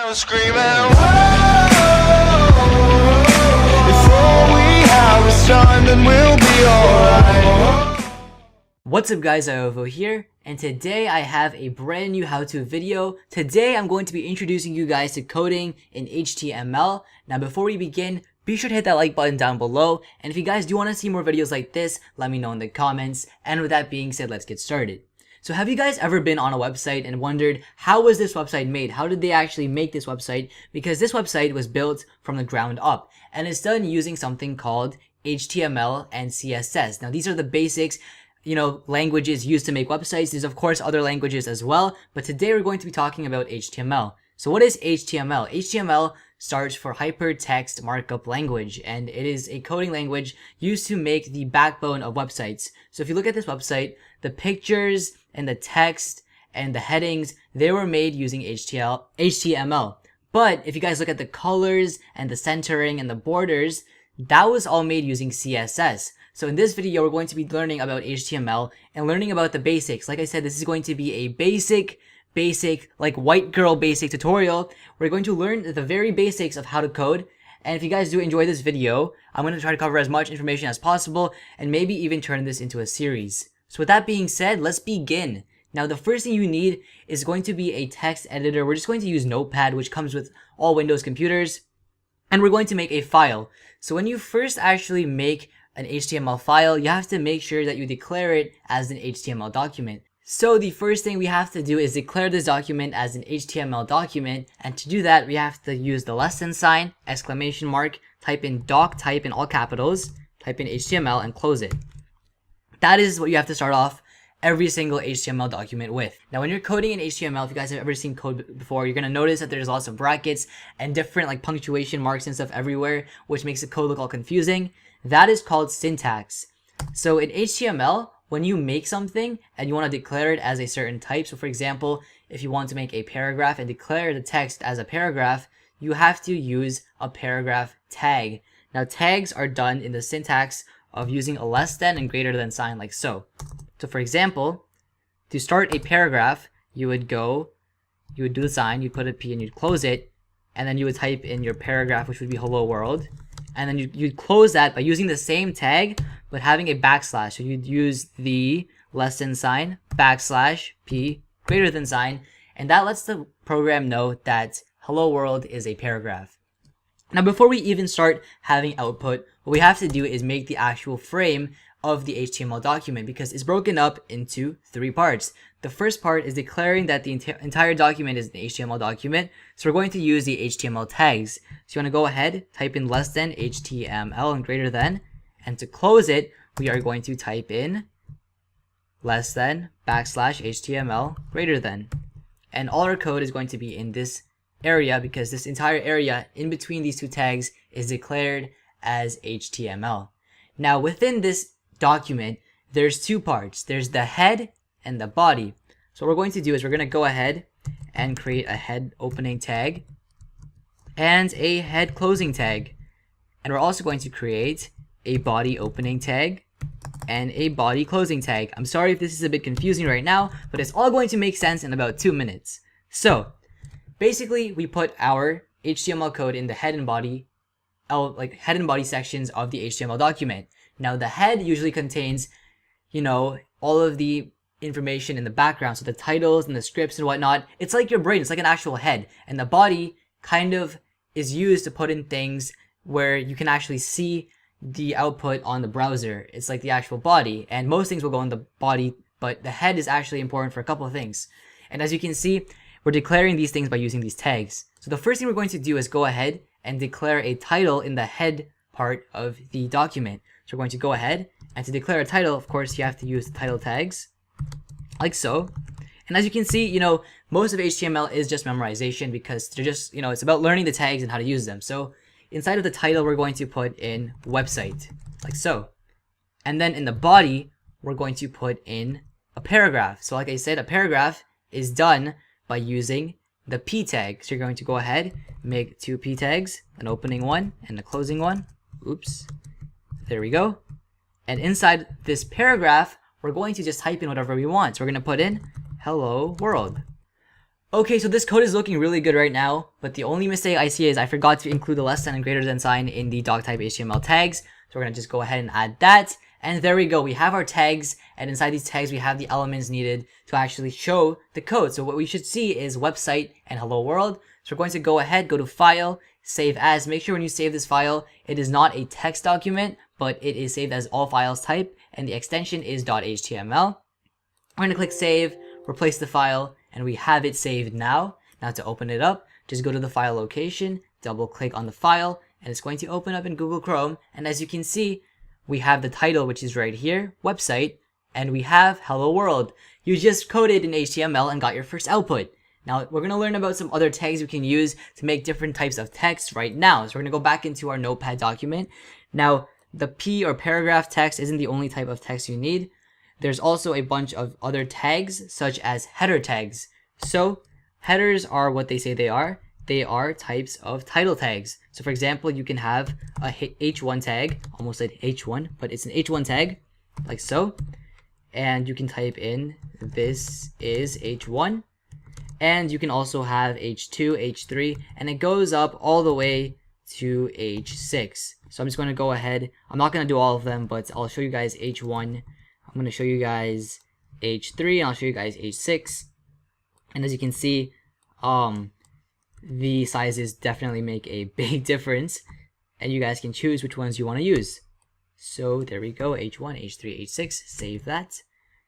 I'm screaming, whoa. Before we have a son, then we'll be alright. What's up guys, Iovo here, and today I have a brand new how-to video. Today I'm going to be introducing you guys to coding in HTML. Now before we begin, be sure to hit that like button down below, and if you guys do want to see more videos like this, let me know in the comments. And with that being said, let's get started. So have you guys ever been on a website and wondered, how was this website made? How did they actually make this website? Because this website was built from the ground up, and it's done using something called HTML and CSS. Now these are the basics, languages used to make websites. There's of course other languages as well, but today we're going to be talking about HTML. So what is HTML? HTML starts for Hypertext Markup Language, and it is a coding language used to make the backbone of websites. So if you look at this website, the pictures and the text and the headings, they were made using HTML. But if you guys look at the colors and the centering and the borders, that was all made using CSS. So in this video, we're going to be learning about HTML and learning about the basics. Like I said, this is going to be a basic, like white girl basic tutorial. We're going to learn the very basics of how to code. And if you guys do enjoy this video, I'm going to try to cover as much information as possible and maybe even turn this into a series. So with that being said, let's begin. Now the first thing you need is going to be a text editor. We're just going to use Notepad, which comes with all Windows computers. And we're going to make a file. So when you first actually make an HTML file, you have to make sure that you declare it as an HTML document. So the first thing we have to do is declare this document as an HTML document, and to do that we have to use the $! Exclamation mark, type in doc type in all capitals, type in HTML and close it. That is what you have to start off every single HTML document with. Now when you're coding in HTML, if you guys have ever seen code before, you're going to notice that there's lots of brackets and different like punctuation marks and stuff everywhere, which makes the code look all confusing. That is called syntax. So in HTML, when you make something and you want to declare it as a certain type, so for example, if you want to make a paragraph and declare the text as a paragraph, you have to use a paragraph tag. Now tags are done in the syntax of using a less than and greater than sign, like so. So for example, to start a paragraph, you would do the sign, you'd put a P and you'd close it, and then you would type in your paragraph, which would be hello world. And then you'd close that by using the same tag, but having a backslash. So you'd use the less than sign, backslash, P, greater than sign, and that lets the program know that hello world is a paragraph. Now before we even start having output, what we have to do is make the actual frame of the HTML document, because it's broken up into 3 parts. The first part is declaring that the entire document is an HTML document, so we're going to use the HTML tags. So you want to go ahead, type in less than HTML and greater than, and to close it, we are going to type in less than backslash HTML greater than. And all our code is going to be in this area, because this entire area in between these 2 tags is declared as HTML. Now within this document, there's 2 parts. There's the head and the body. So what we're going to do is we're going to go ahead and create a head opening tag and a head closing tag. And we're also going to create a body opening tag and a body closing tag. I'm sorry if this is a bit confusing right now, but it's all going to make sense in about 2 minutes. So basically we put our HTML code in the head and body sections of the HTML document. Now the head usually contains, all of the information in the background, so the titles and the scripts and whatnot. It's like your brain, it's like an actual head. And the body kind of is used to put in things where you can actually see the output on the browser. It's like the actual body, and most things will go in the body, but the head is actually important for a couple of things. And as you can see, we're declaring these things by using these tags. So the first thing we're going to do is go ahead and declare a title in the head part of the document. So we're going to go ahead, and to declare a title, of course, you have to use the title tags, like so. And as you can see, most of HTML is just memorization, because they're just, it's about learning the tags and how to use them. So inside of the title, we're going to put in website, like so. And then in the body, we're going to put in a paragraph. So like I said, a paragraph is done by using the P tag. So you're going to go ahead, make 2 P tags, an opening one and a closing one. Oops. There we go. And inside this paragraph, we're going to just type in whatever we want. So we're going to put in hello world. Okay, so this code is looking really good right now, but the only mistake I see is I forgot to include the less than and greater than sign in the doc type HTML tags. So we're gonna just go ahead and add that. And there we go, we have our tags, and inside these tags we have the elements needed to actually show the code. So what we should see is website and hello world. So we're going to go ahead, go to file, save as. Make sure when you save this file, it is not a text document, but it is saved as all files type, and the extension is .html. We're gonna click save, replace the file, and we have it saved now. Now to open it up, just go to the file location, double click on the file, and it's going to open up in Google Chrome. And as you can see, we have the title, which is right here, website, and we have hello world. You just coded in HTML and got your first output. Now we're going to learn about some other tags we can use to make different types of text right now. So we're going to go back into our notepad document. Now the P or paragraph text isn't the only type of text you need. There's also a bunch of other tags such as header tags. So headers are what they say they are. They are types of title tags. So for example, you can have a H1 tag, almost said H1, but it's an H1 tag, like so. And you can type in, this is H1. And you can also have H2, H3, and it goes up all the way to H6. So I'm just going to go ahead. I'm not going to do all of them, but I'll show you guys H1. I'm going to show you guys H3, and I'll show you guys H6. And as you can see, the sizes definitely make a big difference, and you guys can choose which ones you want to use. So there we go, H1, H3, H6, save that.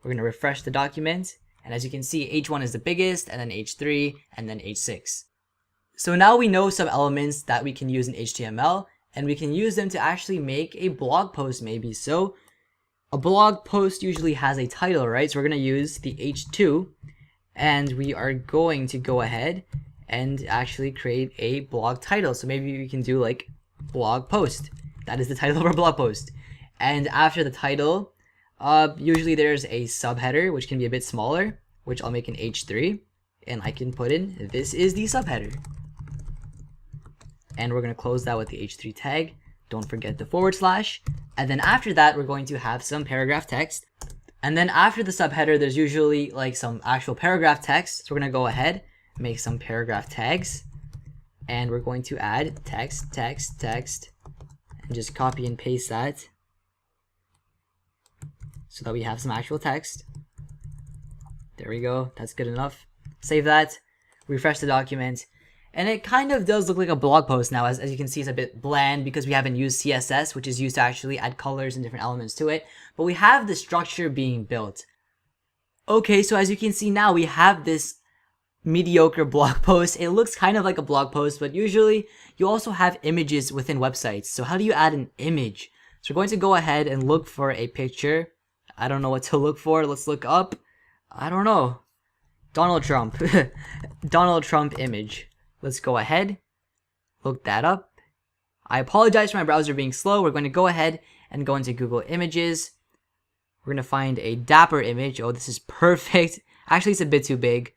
We're going to refresh the document, and as you can see, H1 is the biggest, and then H3, and then H6. So now we know some elements that we can use in HTML, and we can use them to actually make a blog post maybe. So a blog post usually has a title, right? So we're going to use the H2, and we are going to go ahead and actually create a blog title. So maybe we can do like blog post. That is the title of our blog post. And after the title, usually there's a subheader, which can be a bit smaller, which I'll make an H3, and I can put in, this is the subheader. And we're going to close that with the H3 tag. Don't forget the /. And then after that, we're going to have some paragraph text. And then after the subheader, there's usually like some actual paragraph text. So we're going to go ahead, make some paragraph tags. And we're going to add text, text, text. And just copy and paste that so that we have some actual text. There we go. That's good enough. Save that. Refresh the document. And it kind of does look like a blog post now. As you can see, it's a bit bland because we haven't used CSS, which is used to actually add colors and different elements to it. But we have the structure being built. Okay, so as you can see now, we have this mediocre blog post. It looks kind of like a blog post, but usually you also have images within websites. So how do you add an image? So we're going to go ahead and look for a picture. I don't know what to look for. Let's look up. I don't know. Donald Trump. Donald Trump image. Let's go ahead, look that up. I apologize for my browser being slow. We're going to go ahead and go into Google Images. We're going to find a dapper image. Oh, this is perfect. Actually, it's a bit too big.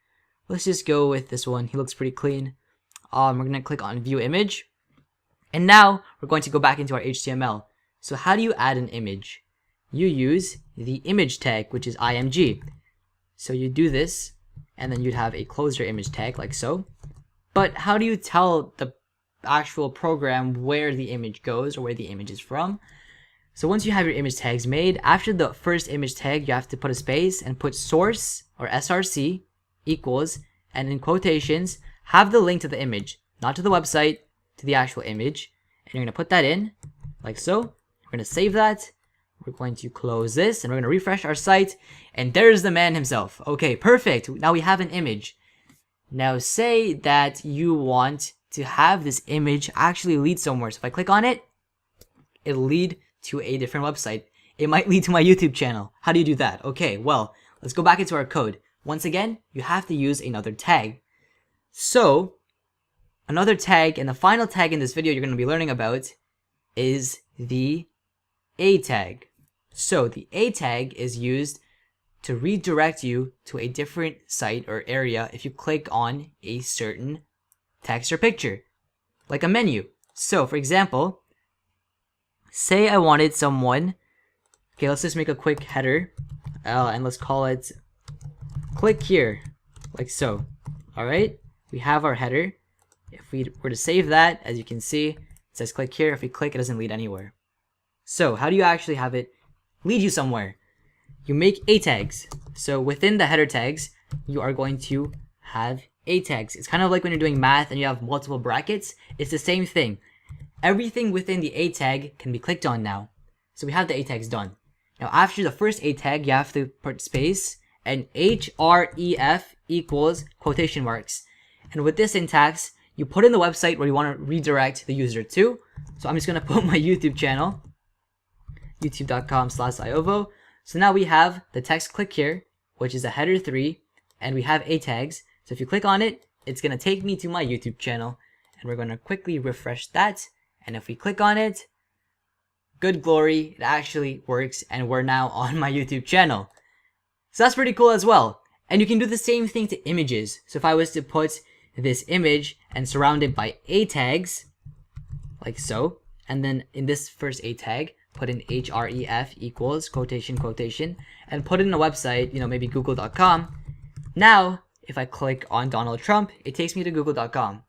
Let's just go with this one. He looks pretty clean. We're going to click on View Image. And now we're going to go back into our HTML. So how do you add an image? You use the image tag, which is img. So you do this, and then you'd have a close your image tag like so. But how do you tell the actual program where the image goes or where the image is from? So once you have your image tags made, after the first image tag, you have to put a space and put source or src equals, and in quotations, have the link to the image, not to the website, to the actual image. And you're going to put that in like so. We're going to save that. We're going to close this and we're going to refresh our site. And there's the man himself. Okay, perfect. Now we have an image. Now say that you want to have this image actually lead somewhere. So if I click on it, it'll lead to a different website. It might lead to my YouTube channel. How do you do that? Okay, well, let's go back into our code. Once again, you have to use another tag. So another tag, and the final tag in this video you're going to be learning about is the A tag. So the A tag is used to redirect you to a different site or area if you click on a certain text or picture, like a menu. So for example, say I wanted someone, okay, let's just make a quick header, and let's call it click here, like so. Alright, we have our header. If we were to save that, as you can see, it says click here. If we click, it doesn't lead anywhere. So how do you actually have it lead you somewhere? You make A tags. So within the header tags, you are going to have A tags. It's kind of like when you're doing math and you have multiple brackets. It's the same thing. Everything within the A tag can be clicked on now. So we have the A tags done. Now after the first A tag, you have to put space and href equals quotation marks. And with this syntax, you put in the website where you want to redirect the user to. So I'm just going to put my YouTube channel, youtube.com/iovo. So now we have the text click here, which is a header 3, and we have A tags. So if you click on it, it's going to take me to my YouTube channel. And we're going to quickly refresh that. And if we click on it, good glory, it actually works, and we're now on my YouTube channel. So that's pretty cool as well. And you can do the same thing to images. So if I was to put this image and surround it by A tags, like so, and then in this first A tag, put in href equals quotation, and put in a website, maybe google.com. Now, if I click on Donald Trump, it takes me to google.com.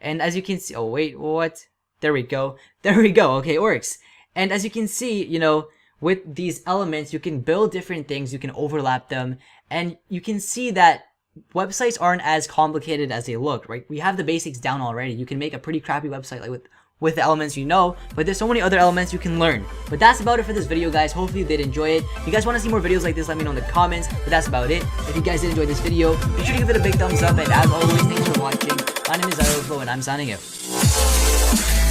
And as you can see, oh wait, what? There we go. Okay, it works. And as you can see, with these elements, you can build different things, you can overlap them, and you can see that websites aren't as complicated as they look, right? We have the basics down already. You can make a pretty crappy website like with the elements but there's so many other elements you can learn. But that's about it for this video, guys. Hopefully you did enjoy it. If you guys want to see more videos like this, let me know in the comments. But that's about it. If you guys did enjoy this video, be sure to give it a big thumbs up. And as always, thanks for watching. My name is Iovo, and I'm signing out.